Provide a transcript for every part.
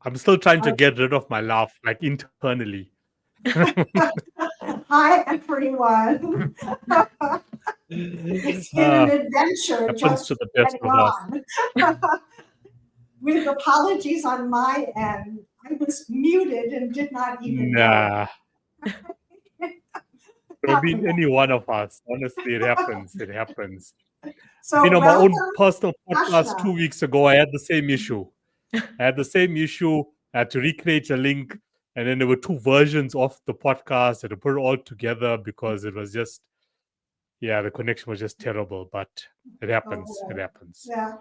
I'm still trying to get rid of my laugh, like internally. Hi, everyone. It's been an adventure Happens to just the best getting of us. on. With apologies on my end, I was muted and did not even know. Nah, could have been any one of us. Honestly, it happens. It happens. I've been So on my own welcome, personal podcast Ashna. 2 weeks ago. I had the same issue. I had to recreate a link, and then there were two versions of the podcast. I had to put it all together because it was just, yeah, the connection was just terrible. But it Oh, happens. It boy. happens. Yeah.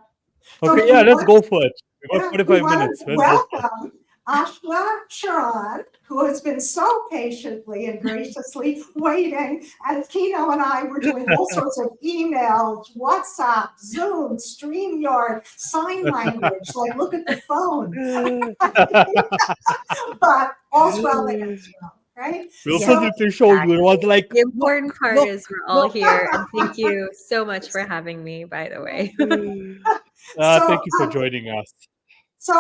Okay, So yeah, let's go for it. We got we 45 want minutes. to Let's go for it. welcome Ashna Sharon, who has been so patiently and graciously waiting as Kino and I were doing all sorts of emails, WhatsApp, Zoom, StreamYard, sign language, like look at the phone. But all's well that ends well, right? We also So need to show you. It was like, The look, important part look, is we're all look. here, and thank you so much for having me, by the way. Thank you for joining us. So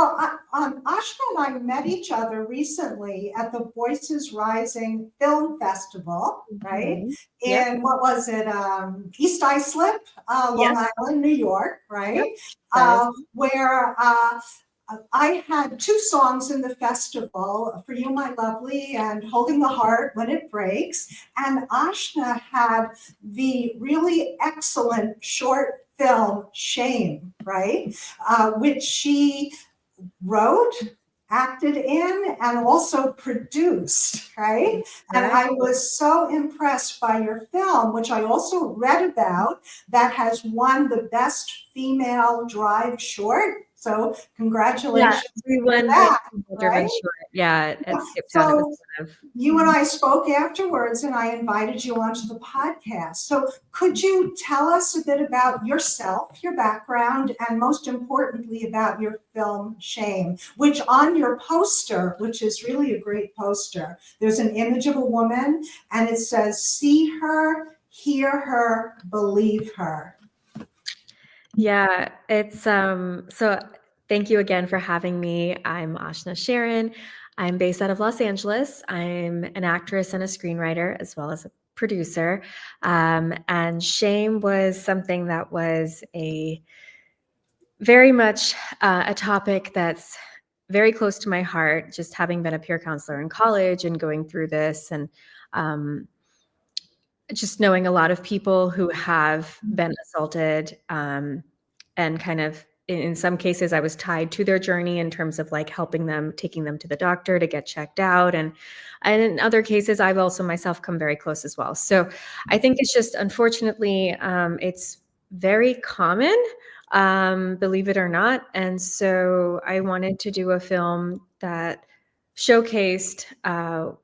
Ashna and I met each other recently at the Voices Rising Film Festival, right? Yep. In what was it? East Islip, Long Yes. Island, New York, right? Yep. Where I had two songs in the festival, For You, My Lovely, and Holding the Heart When It Breaks. And Ashna had the really excellent short film, Shame, right? Which she wrote, acted in, and also produced, right? And I was so impressed by your film, which I also read about, that has won the best female drive short. So congratulations. We won that, driven right? short. Yeah, at Skip So Town. It was one of you and I spoke afterwards, and I invited you onto the podcast. So could you tell us a bit about yourself, your background, and most importantly about your film Shame, which on your poster, which is really a great poster, there's an image of a woman and it says, see her, hear her, believe her. Yeah, it's so thank you again for having me. I'm Ashna Sharon. I'm based out of Los Angeles. I'm an actress and a screenwriter as well as a producer. And Shame was something that was a very much a topic that's very close to my heart, just having been a peer counselor in college and going through this, and just knowing a lot of people who have been assaulted, and kind of in some cases I was tied to their journey in terms of like helping them, taking them to the doctor to get checked out. And in other cases, I've also myself come very close as well. So I think it's just, unfortunately, it's very common, believe it or not. And so I wanted to do a film that showcased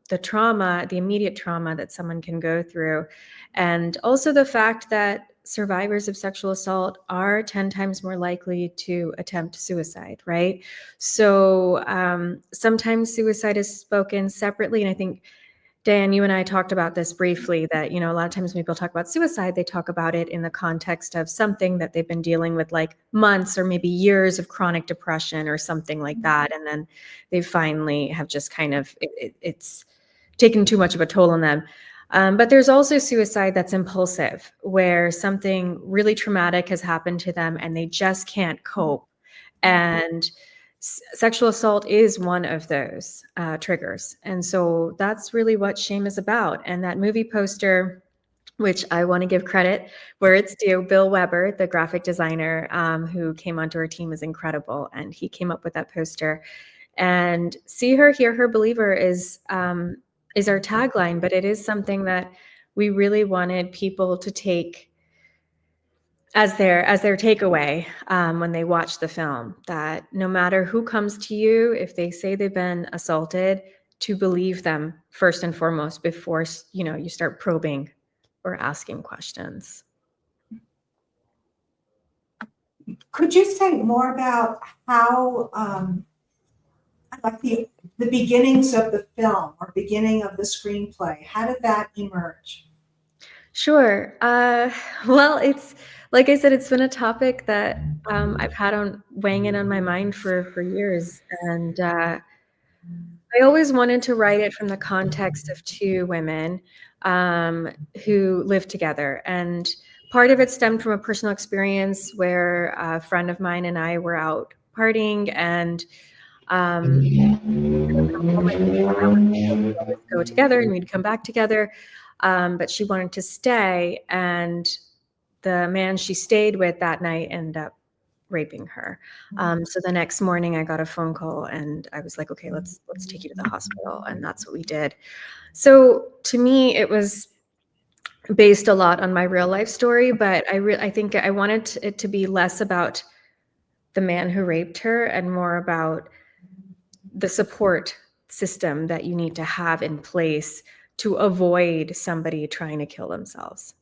the trauma, the immediate trauma that someone can go through. And also the fact that survivors of sexual assault are 10 times more likely to attempt suicide, right? So sometimes suicide is spoken separately. And I think, Dan, you and I talked about this briefly, that, you know, a lot of times when people talk about suicide, they talk about it in the context of something that they've been dealing with like months or maybe years of chronic depression or something like that. And then they finally have just kind of, it's taken too much of a toll on them. But there's also suicide that's impulsive, where something really traumatic has happened to them and they just can't cope. And sexual assault is one of those triggers. And so that's really what Shame is about. And that movie poster, which I want to give credit where it's due, Bill Weber, the graphic designer who came onto our team, is incredible. And he came up with that poster. And see her, hear her, believe her is our tagline, but it is something that we really wanted people to take as their takeaway when they watch the film, that no matter who comes to you, if they say they've been assaulted, to believe them first and foremost before, you know, you start probing or asking questions. Could you say more about how like the beginnings of the film or beginning of the screenplay? How did that emerge? Sure. Well, it's, like I said, it's been a topic that I've had on weighing in on my mind for years, and I always wanted to write it from the context of two women who lived together. And part of it stemmed from a personal experience where a friend of mine and I were out partying, and go together and we'd come back together. But she wanted to stay, and the man she stayed with that night ended up raping her. So the next morning I got a phone call and I was like, okay, let's take you to the hospital. And that's what we did. So to me, it was based a lot on my real life story, but I think I wanted it to be less about the man who raped her and more about the support system that you need to have in place to avoid somebody trying to kill themselves.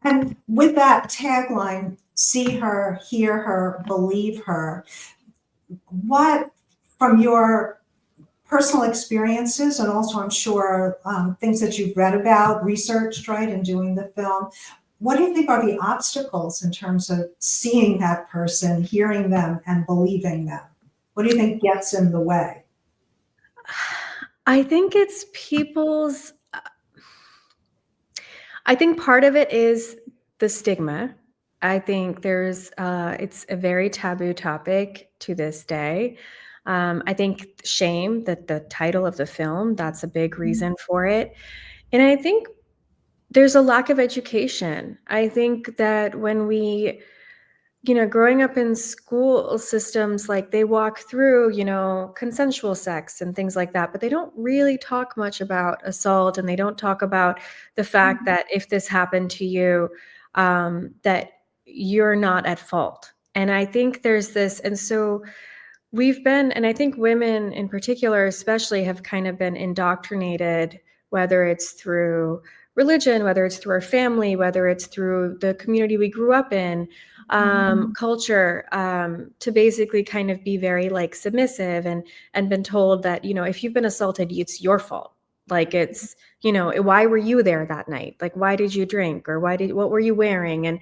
And with that tagline, see her, hear her, believe her, what, from your personal experiences, and also I'm sure things that you've read about, researched, right, in doing the film, what do you think are the obstacles in terms of seeing that person, hearing them, and believing them? What do you think gets in the way? I think it's people's, I think part of it is the stigma. I think there's, it's a very taboo topic to this day. I think shame, that the title of the film, that's a big reason for it. And I think there's a lack of education. I think that when we, growing up in school systems, like they walk through, consensual sex and things like that, but they don't really talk much about assault, and they don't talk about the fact that if this happened to you, that you're not at fault. And I think there's this, and so we've been, and I think women in particular, especially, have kind of been indoctrinated, whether it's through religion, whether it's through our family, whether it's through the community we grew up in, culture, to basically kind of be very like submissive, and been told that, if you've been assaulted, it's your fault. Like it's, why were you there that night? Like, why did you drink? Or what were you wearing? And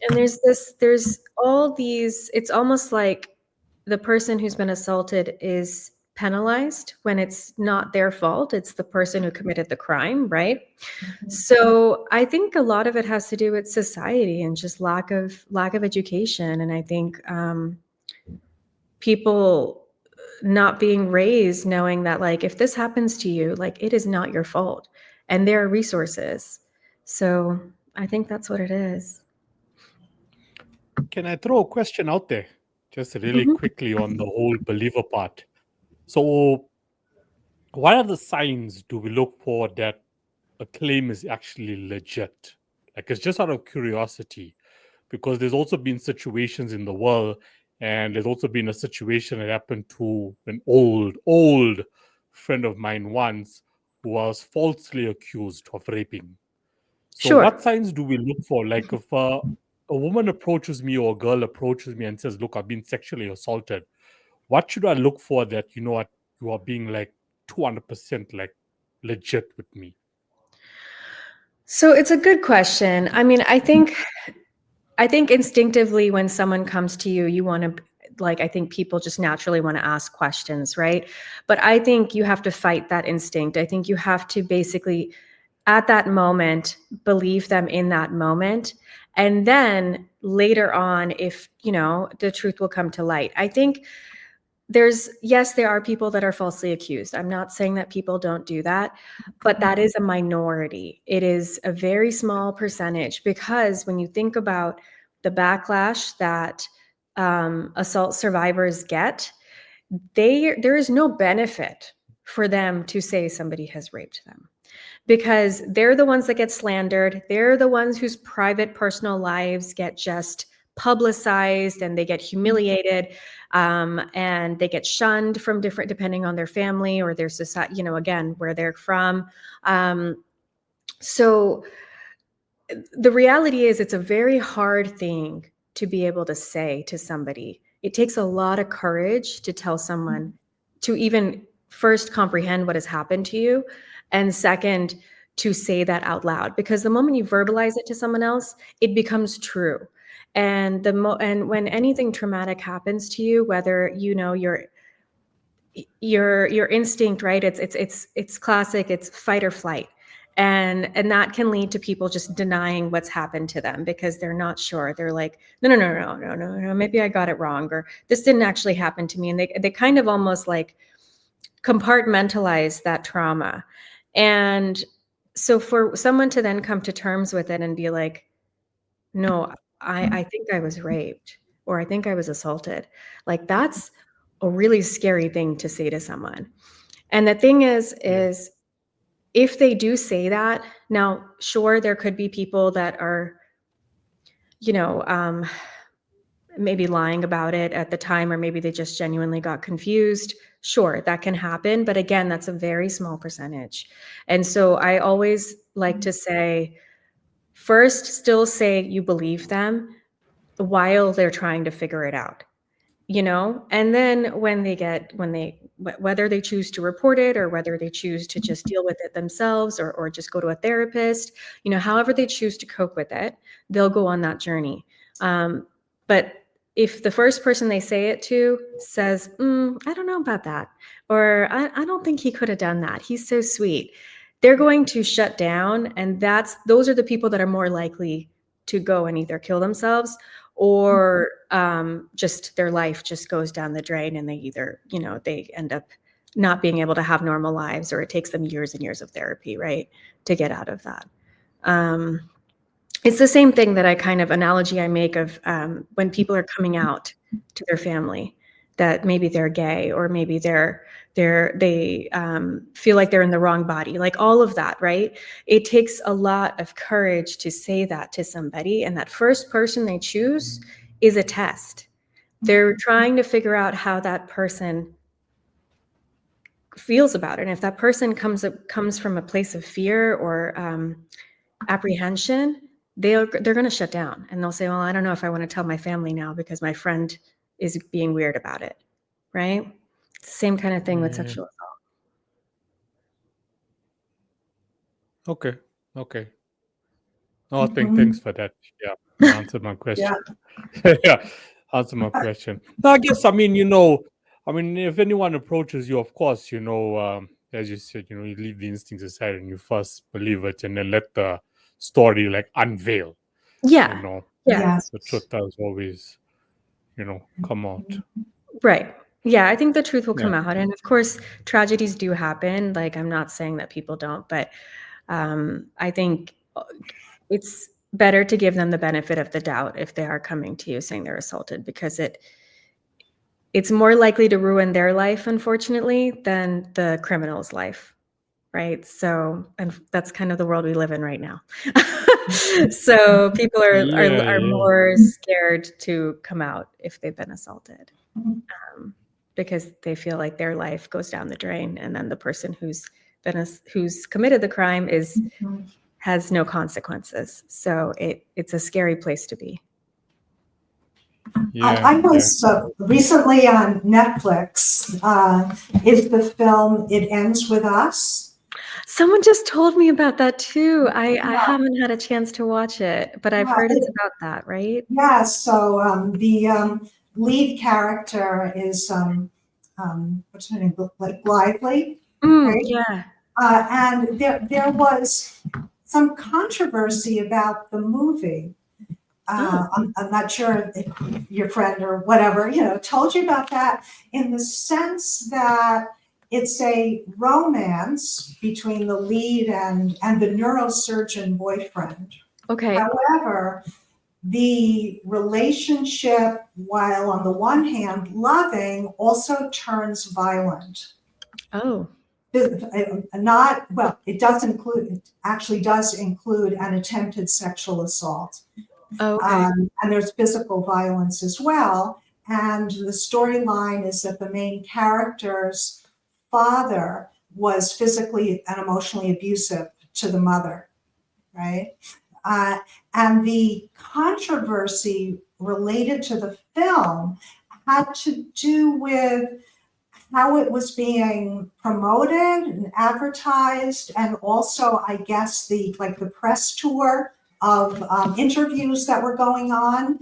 there's all these, it's almost like the person who's been assaulted is penalized when it's not their fault. It's the person who committed the crime, right? So I think a lot of it has to do with society and just lack of education. And I think people not being raised knowing that, like, if this happens to you, like, it is not your fault, and there are resources. So I think that's what it is. Can I throw a question out there, just really quickly, on the whole believer part? So, what are the signs do we look for that a claim is actually legit? Like, it's just out of curiosity, because there's also been situations in the world, and there's also been a situation that happened to an old friend of mine once, who was falsely accused of raping. So Sure. what signs do we look for? Like, if a woman approaches me, or a girl approaches me and says, look, I've been sexually assaulted, what should I look for that, what, you are being like 200% like legit with me? So it's a good question. I mean, I think instinctively when someone comes to you, you want to, like, I think people just naturally want to ask questions, right? But I think you have to fight that instinct. I think you have to basically, at that moment, believe them in that moment. And then later on, if, the truth will come to light. I think there are people that are falsely accused. I'm not saying that people don't do that, but that is a minority. It is a very small percentage, because when you think about the backlash that assault survivors get, there is no benefit for them to say somebody has raped them, because they're the ones that get slandered. They're the ones whose private, personal lives get just publicized, and they get humiliated, and they get shunned from depending on their family or their society, again, where they're from. So the reality is, it's a very hard thing to be able to say to somebody. It takes a lot of courage to tell someone, to even first comprehend what has happened to you, and second, to say that out loud, because the moment you verbalize it to someone else, it becomes true. And and when anything traumatic happens to you, whether your instinct, right? It's classic. It's fight or flight, and that can lead to people just denying what's happened to them because they're not sure. They're like, no, maybe I got it wrong, or this didn't actually happen to me, and they kind of almost like compartmentalize that trauma. And so for someone to then come to terms with it and be like, no, I think I was raped, or I think I was assaulted, like that's a really scary thing to say to someone. And the thing is if they do say that, now, sure, there could be people that are, maybe lying about it at the time, or maybe they just genuinely got confused. Sure, that can happen. But again, that's a very small percentage. And so I always like to say, first, still say you believe them while they're trying to figure it out, and then whether they choose to report it or whether they choose to just deal with it themselves or just go to a therapist, however they choose to cope with it, they'll go on that journey. But if the first person they say it to says, I don't know about that, or I don't think he could have done that, he's so sweet, they're going to shut down. And those are the people that are more likely to go and either kill themselves or just their life just goes down the drain, and they either, they end up not being able to have normal lives, or it takes them years and years of therapy, right, to get out of that. It's the same thing that analogy I make of when people are coming out to their family that maybe they're gay, or maybe they feel like they're in the wrong body, like all of that, right? It takes a lot of courage to say that to somebody. And that first person they choose is a test. They're trying to figure out how that person feels about it. And if that person comes from a place of fear or apprehension, they're going to shut down, and they'll say, well, I don't know if I want to tell my family now because my friend is being weird about it, right? It's the same kind of thing with sexual assault. Okay. No, thanks for that. Yeah, you answered my question. Yeah, answered my question. No, I guess, if anyone approaches you, of course, as you said, you leave the instincts aside and you first believe it, and then let the story unveil. Yeah. The truth does always, come out. Right. Yeah, I think the truth will come out. And of course, tragedies do happen. Like, I'm not saying that people don't, but I think it's better to give them the benefit of the doubt if they are coming to you saying they're assaulted, because it's more likely to ruin their life, unfortunately, than the criminal's life. Right. So, and that's kind of the world we live in right now. So people are more scared to come out if they've been assaulted, because they feel like their life goes down the drain, and then the person who's committed the crime has no consequences. So it's a scary place to be. I was recently on Netflix, is the film It Ends With Us. Someone just told me about that too. I haven't had a chance to watch it, but I've heard it's about that, right? Yeah, so the lead character is, what's her name, like Lively? Right? Yeah. And there was some controversy about the movie. I'm not sure if your friend or whatever, told you about that, in the sense that it's a romance between the lead and the neurosurgeon boyfriend. Okay. However, the relationship, while on the one hand loving, also turns violent. Oh. It actually does include an attempted sexual assault. Okay. And there's physical violence as well. And the storyline is that the main character's father was physically and emotionally abusive to the mother, right? And the controversy related to the film had to do with how it was being promoted and advertised, and also, I guess, the press tour of interviews that were going on,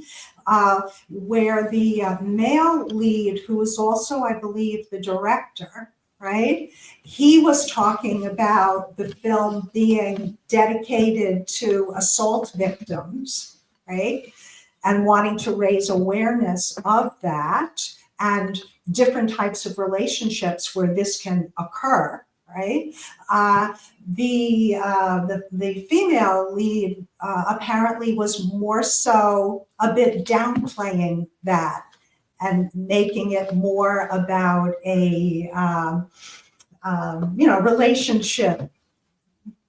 where the male lead, who was also, I believe, the director, right? He was talking about the film being dedicated to assault victims, right? And wanting to raise awareness of that and different types of relationships where this can occur, right? The female lead apparently was more so a bit downplaying that and making it more about a relationship,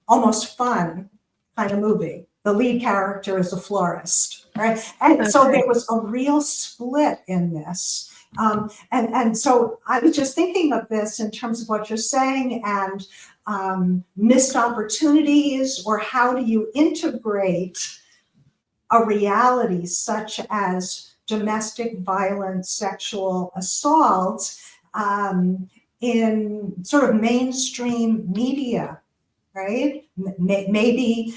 almost fun kind of movie. The lead character is a florist, right? And so there was a real split in this. And so I was just thinking of this in terms of what you're saying and missed opportunities, or how do you integrate a reality such as domestic violence, sexual assault in sort of mainstream media, right? Maybe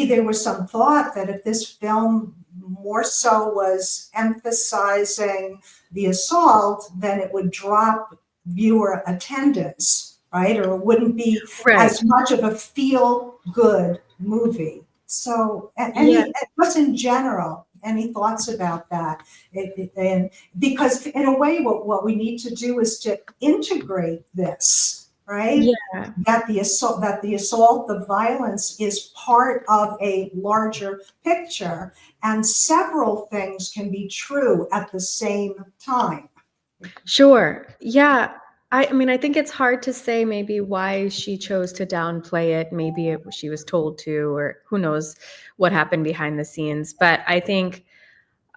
there was some thought that if this film more so was emphasizing the assault, then it would drop viewer attendance, right? Or it wouldn't be as much of a feel-good movie. So, just in general, any thoughts about that? And because in a way, what we need to do is to integrate this, right? Yeah. That the assault, the violence is part of a larger picture, and several things can be true at the same time. Sure. Yeah. I mean, I think it's hard to say maybe why she chose to downplay it. Maybe she was told to, or who knows what happened behind the scenes. But I think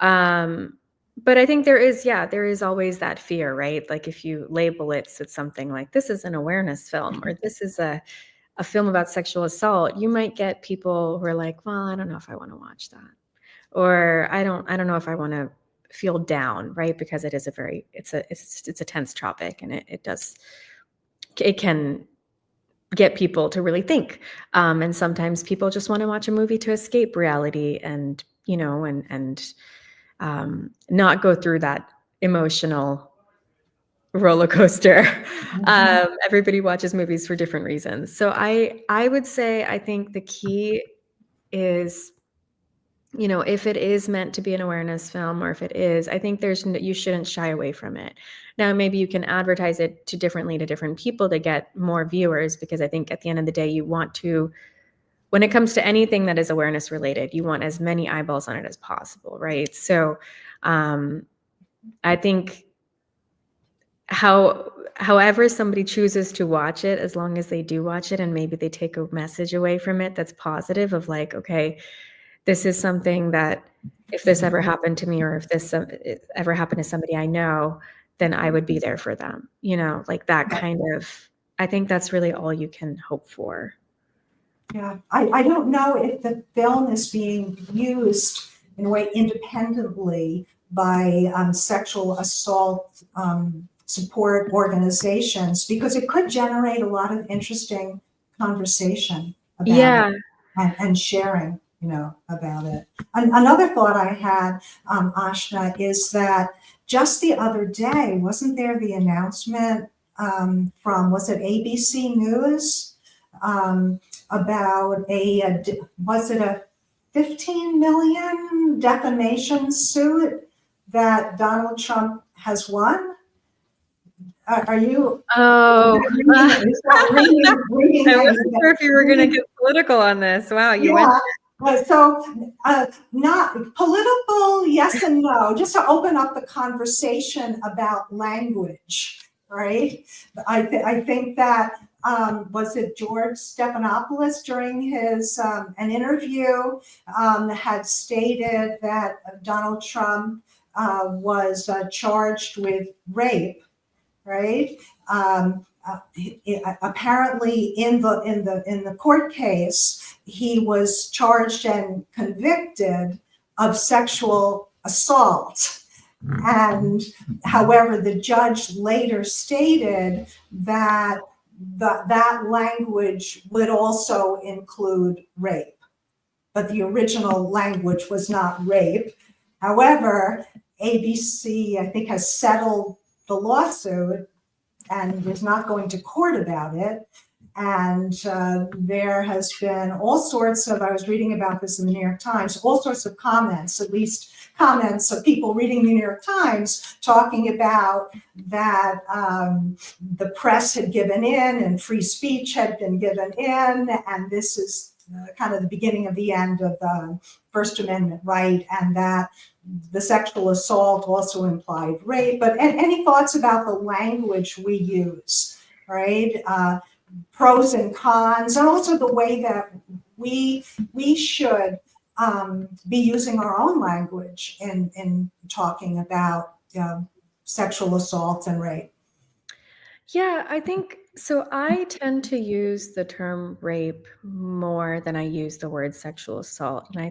there is always that fear, right? Like if you label it with something like this is an awareness film, or this is a film about sexual assault, you might get people who are like, well, I don't know if I want to watch that, or I don't know if I want to feel down, right? Because it is it's a tense topic, and it can get people to really think. And sometimes people just want to watch a movie to escape reality and, not go through that emotional roller coaster. Mm-hmm. Everybody watches movies for different reasons. So I would say, I think the key is, if it is meant to be an awareness film, or if it is, I think you shouldn't shy away from it. Now, maybe you can advertise it differently to different people to get more viewers, because I think at the end of the day, you want to, when it comes to anything that is awareness related, you want as many eyeballs on it as possible, right? So I think however somebody chooses to watch it, as long as they do watch it and maybe they take a message away from it that's positive, of like, okay, this is something that if this ever happened to me, or if this ever happened to somebody I know, then I would be there for them, like that kind of, I think that's really all you can hope for. Yeah, I don't know if the film is being used in a way independently by sexual assault support organizations, because it could generate a lot of interesting conversation about it and sharing, about it. Another thought I had, Ashna, is that just the other day, wasn't there the announcement from, was it ABC News? About was it a 15 million defamation suit that Donald Trump has won? Are you? Oh, I wasn't sure if you were going to get political on this. Wow, you went. So not political, yes and no, just to open up the conversation about language, right? I think that, was it George Stephanopoulos during his an interview had stated that Donald Trump was charged with rape, right? Apparently in the court case, he was charged and convicted of sexual assault. And however, the judge later stated that that language would also include rape. but the original language was not rape. However, ABC, I think, has settled the lawsuit and is not going to court about it. And there has been all sorts of, I was reading about this in the New York Times, all sorts of comments, at least comments of people reading the New York Times talking about that the press had given in and free speech had been given in, and this is kind of the beginning of the end of the First Amendment right, and that the sexual assault also implied rape. But any thoughts about the language we use, right? Pros and cons, and also the way that we should be using our own language in talking about sexual assault and rape. Yeah, I think so. I tend to use the term rape more than I use the word sexual assault. And I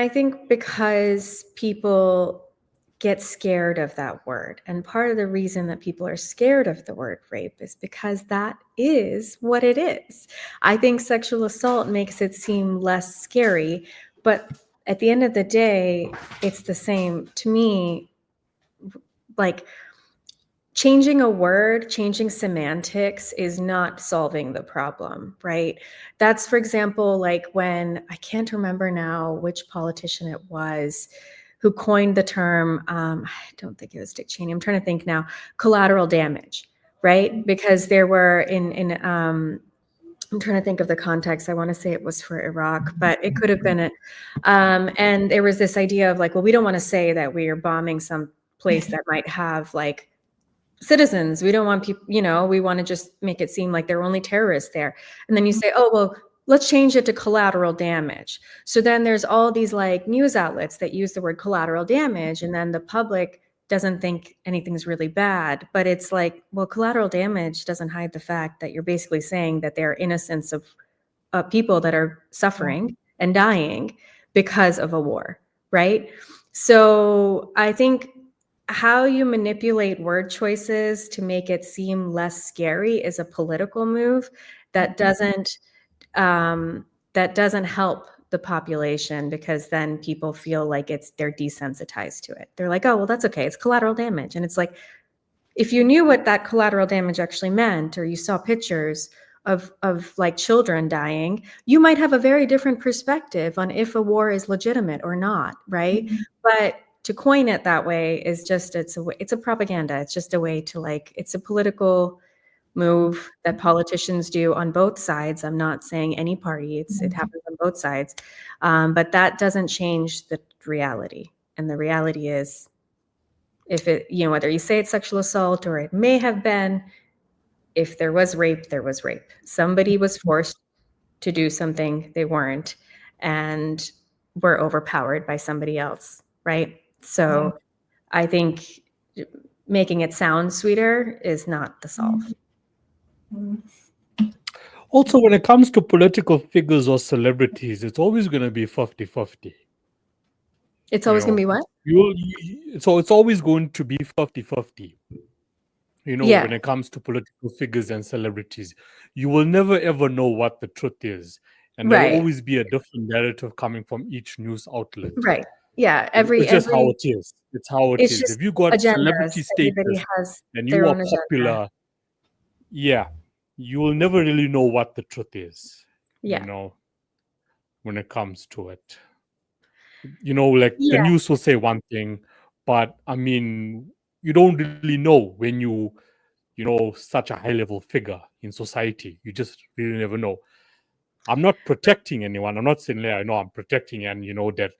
think because people get scared of that word. And part of the reason that people are scared of the word rape is because that is what it is. I think sexual assault makes it seem less scary, but at the end of the day, it's the same. To me, like, changing a word, changing semantics is not solving the problem, right? That's, for example, like when, I can't remember now which politician it was who coined the term, I don't think it was Dick Cheney, I'm trying to think now, collateral damage, right? Because there were I'm trying to think of the context. I want to say it was for Iraq, but it could have been it. And there was this idea of like, well, we don't want to say that we are bombing some place that might have like citizens. We don't want people, we want to just make it seem like there are only terrorists there. And then you say, oh, well, let's change it to collateral damage. So then there's all these like news outlets that use the word collateral damage, and then the public doesn't think anything's really bad. But it's like, well, collateral damage doesn't hide the fact that you're basically saying that there are innocents of people that are suffering and dying because of a war, right? So I think how you manipulate word choices to make it seem less scary is a political move that doesn't help the population, because then people feel like they're desensitized to it. They're like, oh, well, that's okay. It's collateral damage. And it's like, if you knew what that collateral damage actually meant, or you saw pictures of like children dying, you might have a very different perspective on if a war is legitimate or not, right? Mm-hmm. But to coin it that way is just, it's a propaganda. It's just a way to it's a political move that politicians do on both sides. I'm not saying any party, it happens on both sides. But that doesn't change the reality. And the reality is, if it, whether you say it's sexual assault or it may have been, if there was rape, there was rape. Somebody was forced to do something they weren't, and were overpowered by somebody else, right? So I think making it sound sweeter is not the solve. Also, when it comes to political figures or celebrities, it's always going to be 50-50. It's always going to be what? So it's always going to be 50-50. When it comes to political figures and celebrities, you will never ever know what the truth is. And there'll always be a different narrative coming from each news outlet. Right. Yeah. It's just how it is. It's how it is. If you got celebrity status and you are popular, you will never really know what the truth is. When it comes to it. The news will say one thing, but I mean, you don't really know when such a high level figure in society. You just really never know. I'm not protecting anyone. I'm not saying I know I'm protecting, and that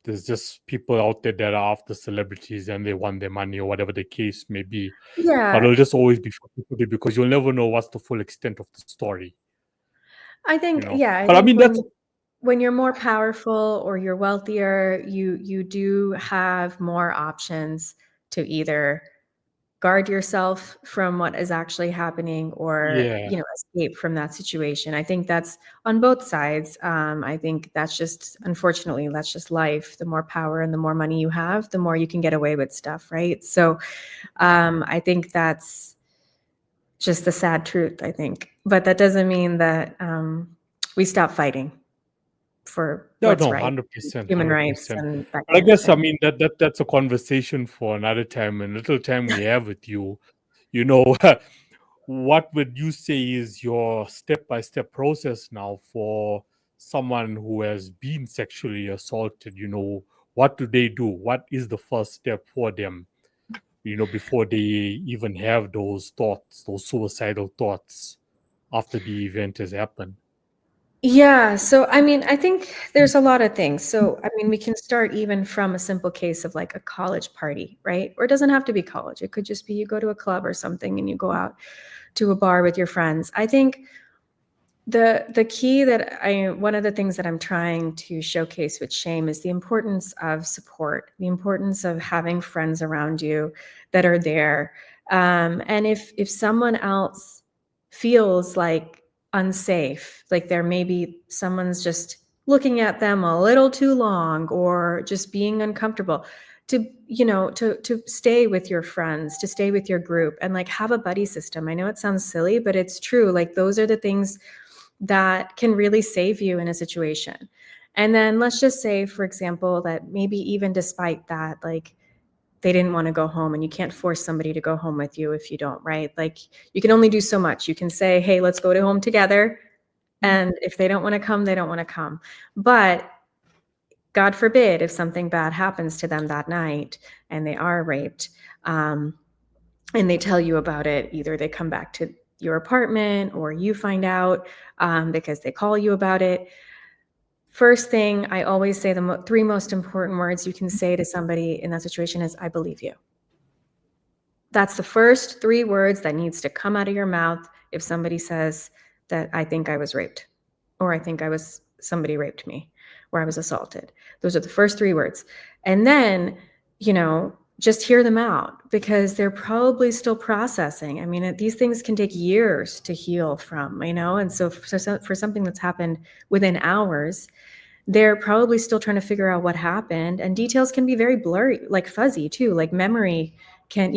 there's just people out there that are after celebrities and they want their money or whatever the case may be. Yeah. But it'll just always be 50-50 because you'll never know what's the full extent of the story. I think, when you're more powerful or you're wealthier, you do have more options to either guard yourself from what is actually happening or escape from that situation. I think that's on both sides. I think that's just, unfortunately, that's just life. The more power and the more money you have, the more you can get away with stuff, right? So I think that's just the sad truth, I think. but that doesn't mean that we stop fighting for No, what's no, right, 100%, human rights 100%. and that But I kind of guess, I thing. mean, that's a conversation for another time. And little time we have with you, you know, what would you say is your step-by-step process now for someone who has been sexually assaulted? You know, what do they do? What is the first step for them, you know, before they even have those thoughts, those suicidal thoughts after the event has happened? Yeah, so I mean, I think there's a lot of things. So, I mean, we can start even from a simple case of like a college party, right? Or it doesn't have to be college. It could just be you go to a club or something and you go out to a bar with your friends. I think the key that one of the things that I'm trying to showcase with shame is the importance of support, the importance of having friends around you that are there. And if someone else feels like unsafe, like there maybe someone's just looking at them a little too long or just being uncomfortable, to stay with your friends, to stay with your group and like have a buddy system. I know it sounds silly, but it's true. Like those are the things that can really save you in a situation. And then let's just say, for example, that maybe even despite that, like they didn't want to go home, and you can't force somebody to go home with you if you don't, right? Like you can only do so much. You can say, hey, let's go to home together. And if they don't want to come, they don't want to come. But God forbid if something bad happens to them that night and they are raped, and they tell you about it, either they come back to your apartment or you find out because they call you about it. First thing I always say, the three most important words you can say to somebody in that situation is, I believe you. That's the first three words that needs to come out of your mouth if somebody says that I think I was raped, or I think somebody raped me, or I was assaulted. Those are the first three words. And then, just hear them out because they're probably still processing. I mean, these things can take years to heal from, and so for something that's happened within hours, they're probably still trying to figure out what happened, and details can be very blurry, like fuzzy too, like memory can,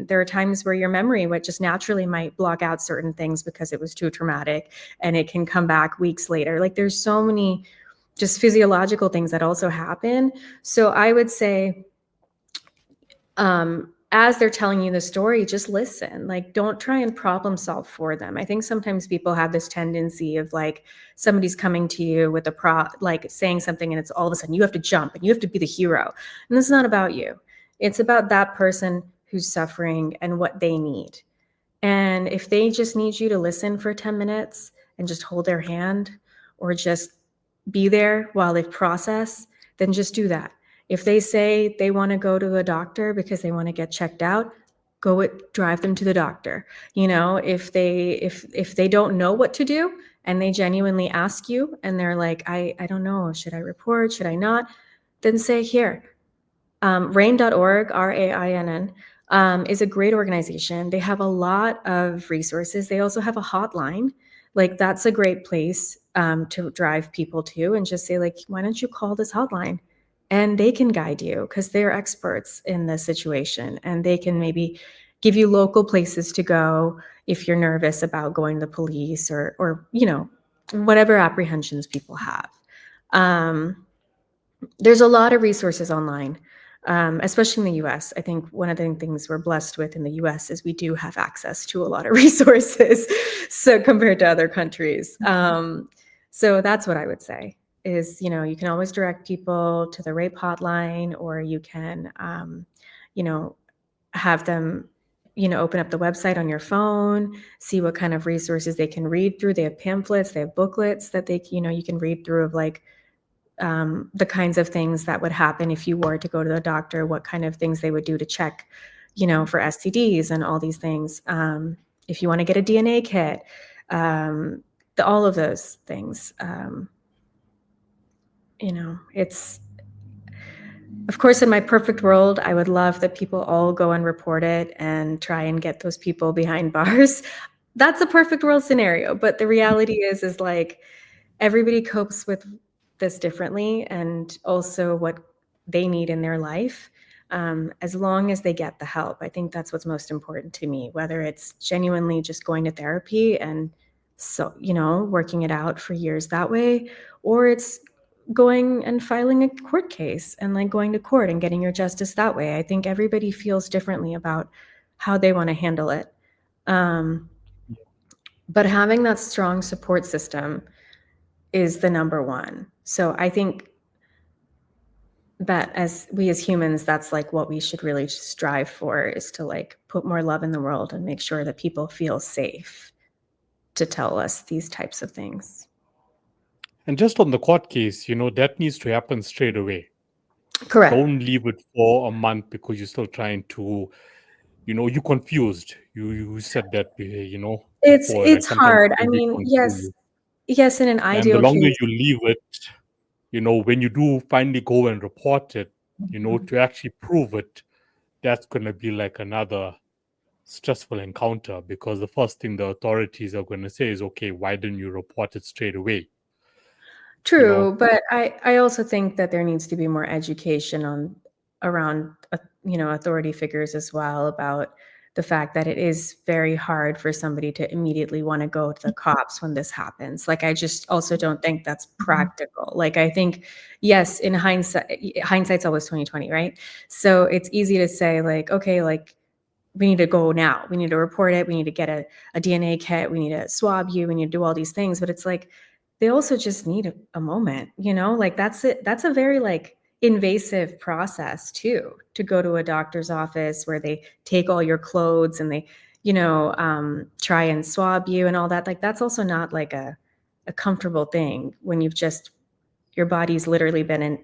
there are times where your memory what just naturally might block out certain things because it was too traumatic, and it can come back weeks later. Like there's so many just physiological things that also happen. So I would say, as they're telling you the story, just listen. Like, don't try and problem solve for them. I think sometimes people have this tendency of like somebody's coming to you with like saying something, and it's all of a sudden you have to jump and you have to be the hero. And it's not about you. It's about that person who's suffering and what they need. And if they just need you to listen for 10 minutes and just hold their hand or just be there while they process, then just do that. If they say they want to go to a doctor because they want to get checked out, drive them to the doctor. If they don't know what to do and they genuinely ask you and they're like, I don't know, should I report, should I not? Then say, here, RAINN.org, RAINN, is a great organization. They have a lot of resources. They also have a hotline. Like that's a great place to drive people to and just say like, why don't you call this hotline? And they can guide you because they're experts in the situation, and they can maybe give you local places to go if you're nervous about going to the police or whatever apprehensions people have. There's a lot of resources online, especially in the US. I think one of the things we're blessed with in the US is we do have access to a lot of resources, so compared to other countries. So that's what I would say is, you can always direct people to the rape hotline, or you can, have them, open up the website on your phone, see what kind of resources they can read through. They have pamphlets, they have booklets that you can read through of like, the kinds of things that would happen if you were to go to the doctor, what kind of things they would do to check, for STDs and all these things. If you want to get a DNA kit, all of those things. It's, of course, in my perfect world, I would love that people all go and report it and try and get those people behind bars. That's a perfect world scenario. But the reality is like everybody copes with this differently, and also what they need in their life. As long as they get the help, I think that's what's most important to me, whether it's genuinely just going to therapy and so, working it out for years that way, or it's going and filing a court case and like going to court and getting your justice that way. I think everybody feels differently about how they want to handle it. But having that strong support system is the number one. So I think that as humans, that's like what we should really strive for, is to like put more love in the world and make sure that people feel safe to tell us these types of things. And just on the court case, that needs to happen straight away. Correct. Don't leave it for a month because you're still trying to, you're confused. You said that, It's before, like, sometimes hard. people I get mean, confused. yes, in an And the ideal longer case, you leave it, when you do finally go and report it, to actually prove it, that's going to be like another stressful encounter, because the first thing the authorities are going to say is, okay, why didn't you report it straight away? true, but I also think that there needs to be more education around authority figures as well, about the fact that it is very hard for somebody to immediately want to go to the cops when this happens. Like, I just also don't think that's practical. Like, I think, yes, in hindsight's always 2020, right? So it's easy to say like, okay, like, we need to go now. We need to report it. We need to get a DNA kit. We need to swab you. We need to do all these things. But it's like, they also just need a moment, like that's it. That's a very like invasive process too, to go to a doctor's office where they take all your clothes and they, try and swab you and all that. Like, that's also not like a comfortable thing when your body's literally been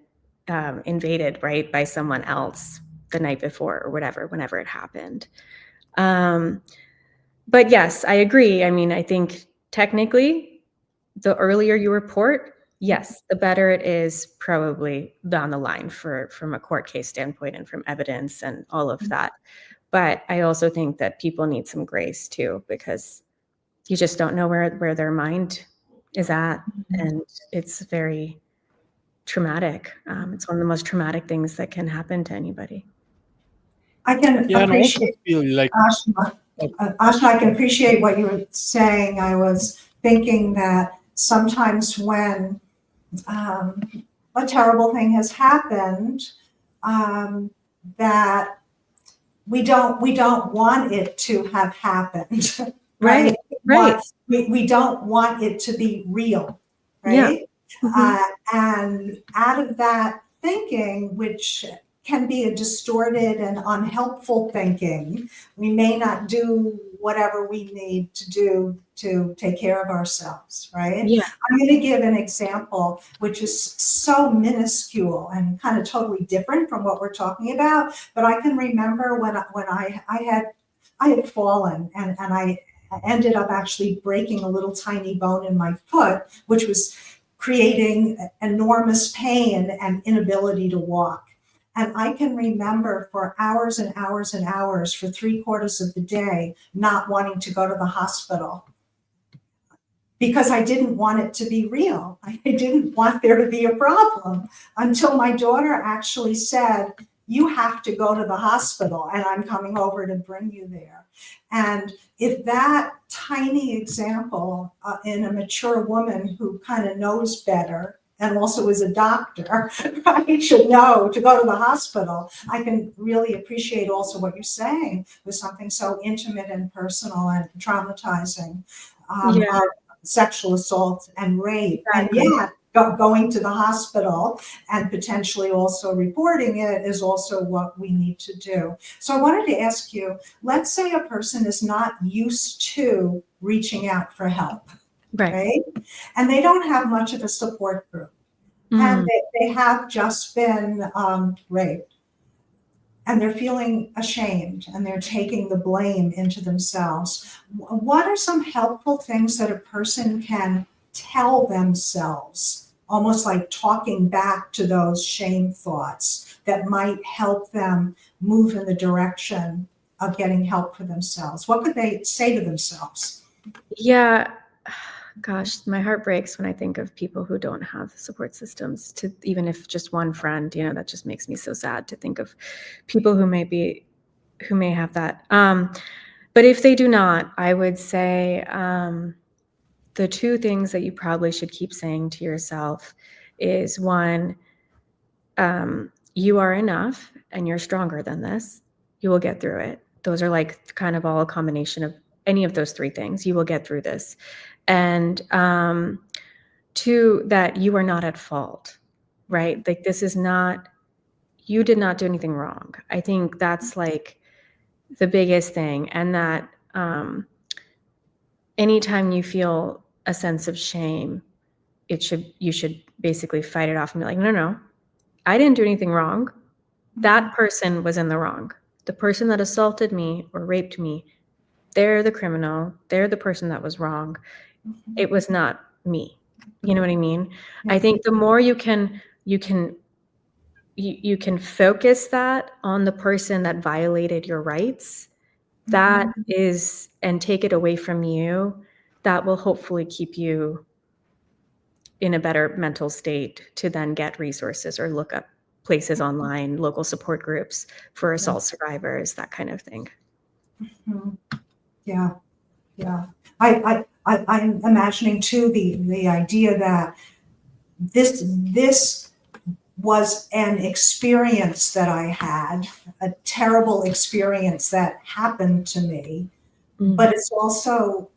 invaded, right, by someone else the night before or whatever, whenever it happened. But yes, I agree. I mean, I think technically, the earlier you report, yes, the better it is probably down the line from a court case standpoint and from evidence and all of that. But I also think that people need some grace too, because you just don't know where their mind is at. And it's very traumatic. It's one of the most traumatic things that can happen to anybody. I can Yeah, and I also appreciate, feel like Ashna, I can appreciate what you were saying. I was thinking that sometimes when a terrible thing has happened, that we don't want it to have happened, right? Right. We don't want it to be real, Yeah. right? And out of that thinking, which can be a distorted and unhelpful thinking, we may not do whatever we need to do to take care of ourselves, right? Yeah. I'm going to give an example which is so minuscule and kind of totally different from what we're talking about, but I can remember when I had fallen and I ended up actually breaking a little tiny bone in my foot, which was creating enormous pain and inability to walk. And I can remember for hours and hours and hours, for 3/4 of the day, not wanting to go to the hospital because I didn't want it to be real. I didn't want there to be a problem, until my daughter actually said, "You have to go to the hospital and I'm coming over to bring you there." And if that tiny example in a mature woman who kind of knows better and also is a doctor, right, should know to go to the hospital, I can really appreciate also what you're saying with something so intimate and personal and traumatizing. Of sexual assault and rape. Exactly. And yet, going to the hospital and potentially also reporting it is also what we need to do. So I wanted to ask you, let's say a person is not used to reaching out for help, right? And they don't have much of a support group. And they have just been raped. And they're feeling ashamed and they're taking the blame into themselves. What are some helpful things that a person can tell themselves, almost like talking back to those shame thoughts, that might help them move in the direction of getting help for themselves? What could they say to themselves? Yeah. Gosh, my heart breaks when I think of people who don't have support systems, to even if just one friend, that just makes me so sad to think of people who may have that. But if they do not, I would say, the two things that you probably should keep saying to yourself is one, you are enough and you're stronger than this. You will get through it. Those are like kind of all a combination of any of those three things. You will get through this. And two, that you are not at fault, right? Like this is not, you did not do anything wrong. I think that's like the biggest thing. And that anytime you feel a sense of shame, you should basically fight it off and be like, no, I didn't do anything wrong. That person was in the wrong. The person that assaulted me or raped me, they're the criminal. They're the person that was wrong. It was not me. You know what I mean? Yeah. I think the more you can focus that on the person that violated your rights, that is, and take it away from you, that will hopefully keep you in a better mental state to then get resources or look up places online, local support groups for assault survivors, that kind of thing. Yeah. I'm imagining too the idea that this was an experience that I had, a terrible experience that happened to me, but it's also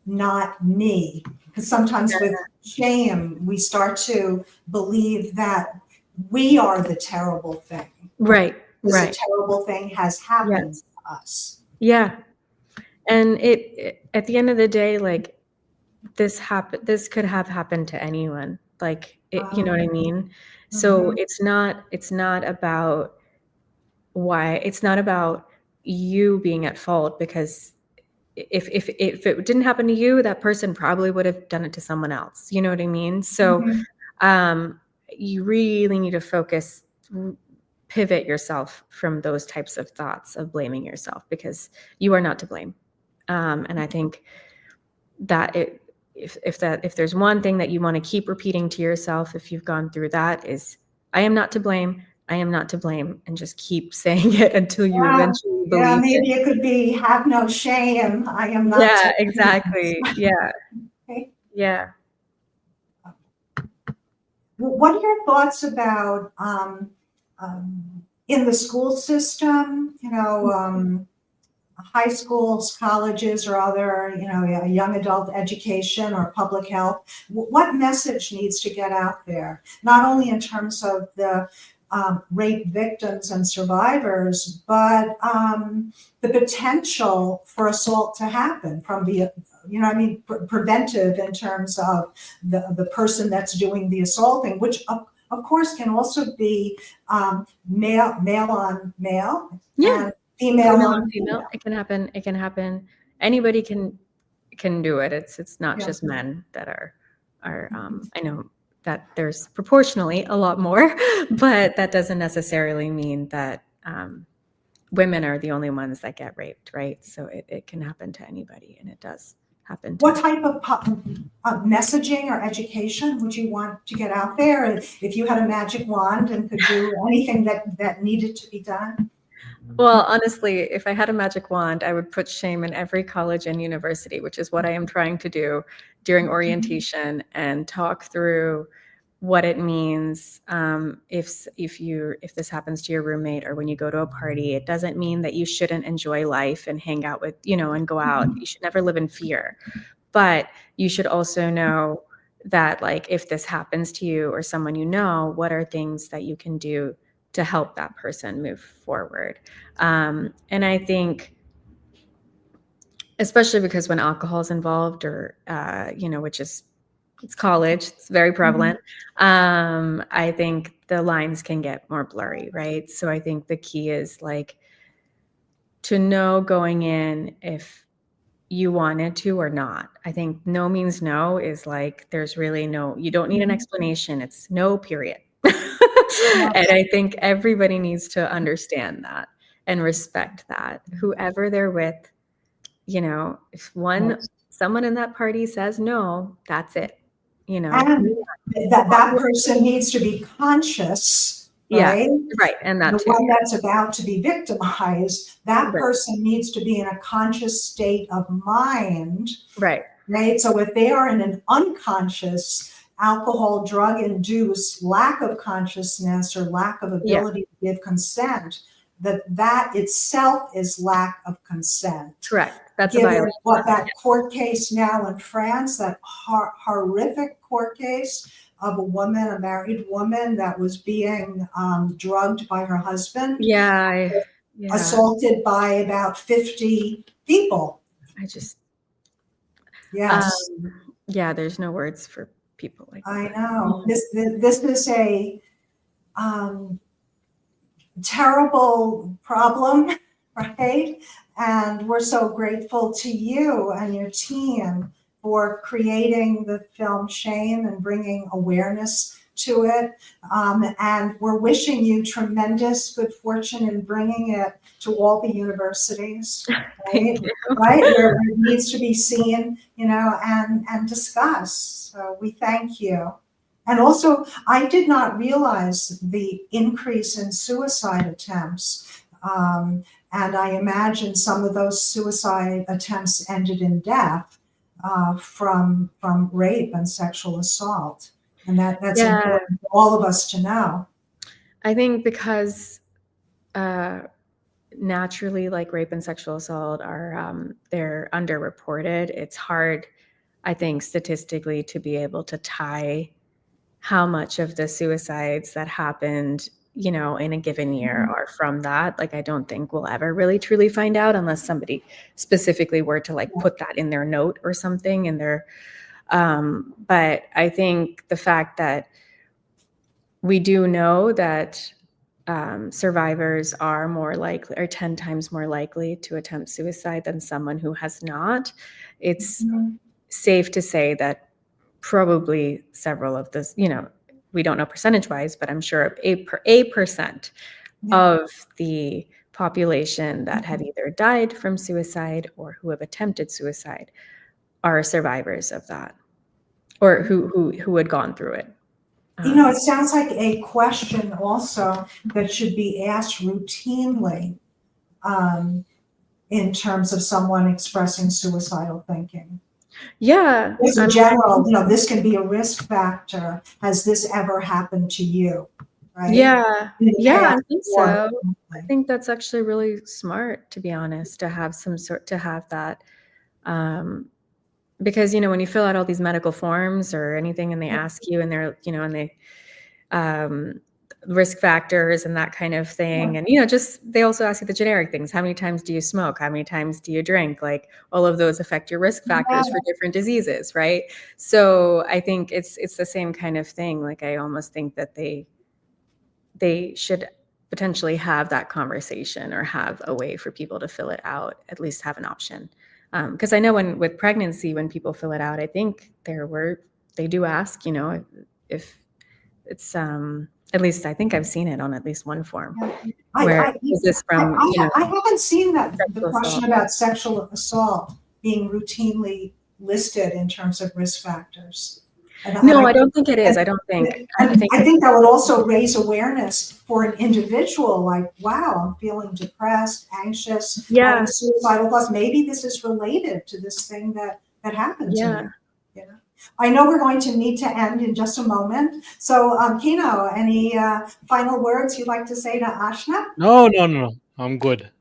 not me. Because sometimes with shame, we start to believe that we are the terrible thing. Right. Because a terrible thing has happened to us. Yeah. And it at the end of the day, like this could have happened to anyone. Like you know what I mean? So it's not about it's not about you being at fault, because if it didn't happen to you, that person probably would have done it to someone else. You know what I mean? So you really need to pivot yourself from those types of thoughts of blaming yourself, because you are not to blame. And I think that if there's one thing that you want to keep repeating to yourself, if you've gone through that, is I am not to blame. I am not to blame, and just keep saying it until you eventually believe it. Maybe it could be have no shame. I am not. Yeah, exactly. Yeah. Okay. Yeah. What are your thoughts about in the school system, high schools, colleges, or other, young adult education or public health? What message needs to get out there? Not only in terms of the rape victims and survivors, but the potential for assault to happen from the, preventive in terms of the person that's doing the assaulting, which of course can also be male on male. Yeah. Female on female. It can happen. Anybody can do it. It's not just men that are I know that there's proportionally a lot more, but that doesn't necessarily mean that women are the only ones that get raped, right? So it can happen to anybody, and it does happen. What type of messaging or education would you want to get out there if you had a magic wand and could do anything that needed to be done? Well, honestly, if I had a magic wand, I would put shame in every college and university, which is what I am trying to do during orientation, and talk through what it means if this happens to your roommate, or when you go to a party. It doesn't mean that you shouldn't enjoy life and hang out with, and go out. You should never live in fear. But you should also know that, like, if this happens to you or someone what are things that you can do to help that person move forward. And I think, especially because when alcohol is involved, or, it's college, it's very prevalent. I think the lines can get more blurry, right? So I think the key is, like, to know going in if you wanted to or not. I think no means no is like, there's really no, you don't need an explanation. It's no, period. And I think everybody needs to understand that and respect that. Whoever they're with, if someone in that party says no, that's it. And that person needs to be conscious, right? Yeah, right. And that the too. one that's about to be victimized, that person needs to be in a conscious state of mind. Right. right? So if they are in an unconscious, alcohol, drug-induced lack of consciousness or lack of Yeah, ability to give consent, that itself is lack of consent. correct. That's a Given violation. what that court case now in France, that horrific court case of a woman, a married woman that was being drugged by her husband, Yeah, yeah. assaulted by about 50 people. I just, Yes, yeah, there's no words for people like I that. know. This is a terrible problem, right? And we're so grateful to you and your team for creating the film Shame and bringing awareness to it. And we're wishing you tremendous good fortune in bringing it to all the universities, Thank right? you. Right, where it needs to be seen, and discussed. So we thank you. And also, I did not realize the increase in suicide attempts. And I imagine some of those suicide attempts ended in death from rape and sexual assault. And that's Yeah, important for all of us to know. I think because naturally, like rape and sexual assault are they're underreported. It's hard, I think, statistically to be able to tie how much of the suicides that happened, in a given year are from that. Like, I don't think we'll ever really truly find out unless somebody specifically were to like put that in their note or something in their, but I think the fact that we do know that survivors are 10 times more likely to attempt suicide than someone who has not. It's safe to say that probably several of this, we don't know percentage wise, but I'm sure a percent of the population that have either died from suicide or who have attempted suicide are survivors of that, or who had gone through it. It sounds like a question also that should be asked routinely in terms of someone expressing suicidal thinking. Yeah. Just in general, this can be a risk factor. Has this ever happened to you? Right? Yeah. Yeah, I think so. I I think that's actually really smart, to be honest, to have that. Because, when you fill out all these medical forms or anything and they ask you and they're, and they, risk factors and that kind of thing. And, they also ask you the generic things. How many times do you smoke? How many times do you drink? Like, all of those affect your risk factors for different diseases, right? So I think it's the same kind of thing. Like, I almost think that they should potentially have that conversation or have a way for people to fill it out, at least have an option. Because I know with pregnancy, when people fill it out, I think they do ask, if it's, at least I think I've seen it on at least one form. Is this from, I haven't seen the sexual question assault. about sexual assault being routinely listed in terms of risk factors. No, I don't think it is. I don't think. I think that would also raise awareness for an individual, like, wow, I'm feeling depressed, anxious, having suicidal thoughts. Maybe this is related to this thing that happened to me. I know we're going to need to end in just a moment. So, Kino, any final words you'd like to say to Ashna? No. I'm good.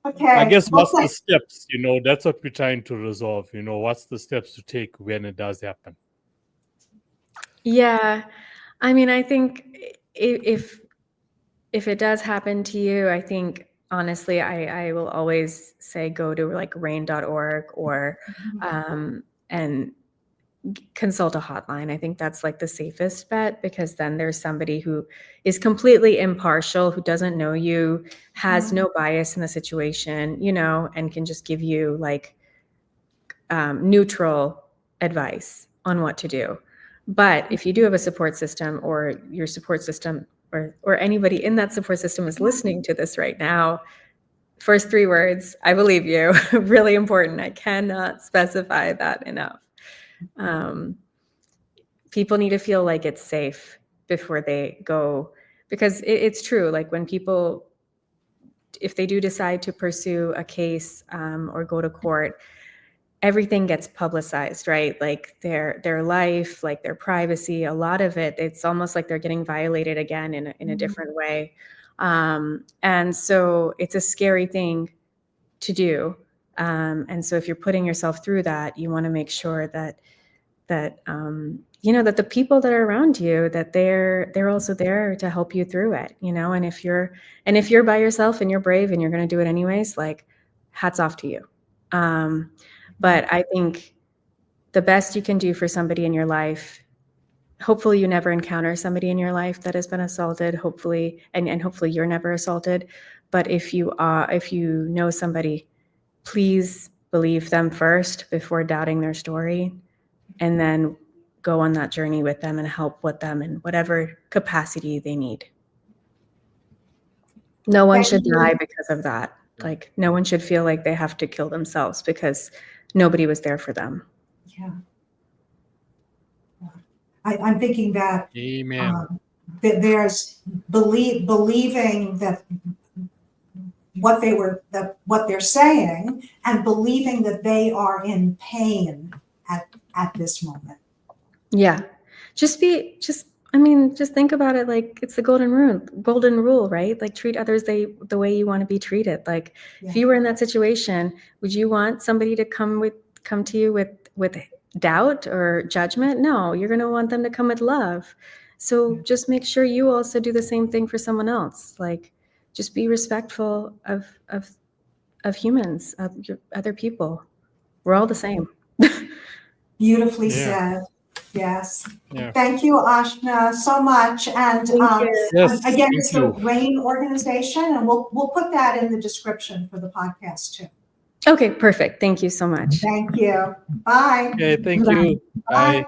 Okay. I guess what's the steps? That's what we're trying to resolve. What's the steps to take when it does happen? Yeah. I mean, I think if it does happen to you, I think honestly, I will always say go to like RAINN.org or and consult a hotline. I think that's like the safest bet, because then there's somebody who is completely impartial, who doesn't know you, has no bias in the situation, and can just give you like neutral advice on what to do. But if you do have a support system, or your support system or anybody in that support system is listening to this right now, first 3 words, I believe you, really important. I cannot specify that enough. People need to feel like it's safe before they go, because it's true. Like, when people if they do decide to pursue a case or go to court, everything gets publicized, right? Like their life, like their privacy, a lot of it, it's almost like they're getting violated again in a different way. And so it's a scary thing to do. And so if you're putting yourself through that, you want to make sure that that the people that are around you, that they're also there to help you through it, and if you're by yourself and you're brave and you're going to do it anyways, like, hats off to you. But I think the best you can do for somebody in your life, hopefully you never encounter somebody in your life that has been assaulted, hopefully, and hopefully you're never assaulted. But if you know somebody, please believe them first before doubting their story, and then go on that journey with them and help with them in whatever capacity they need. No one should die because of that. Like, no one should feel like they have to kill themselves because nobody was there for them. Yeah. I'm thinking that Amen. that there's believing that what they're saying, and believing that they are in pain at this moment. Yeah. Just think about it like it's the golden rule, right? Like, treat others the way you want to be treated. Like, if you were in that situation, would you want somebody to come to you with doubt or judgment? No, you're going to want them to come with love. So just make sure you also do the same thing for someone else. Like, just be respectful of humans, of your other people. We're all the same. Beautifully said. Yes. Yeah. Thank you, Ashna, so much. And Yes, again, thank it's the you. RAIN organization, and we'll put that in the description for the podcast too. Okay, perfect. Thank you so much. Thank you. Bye. Okay, thank Bye. you. Bye. Bye.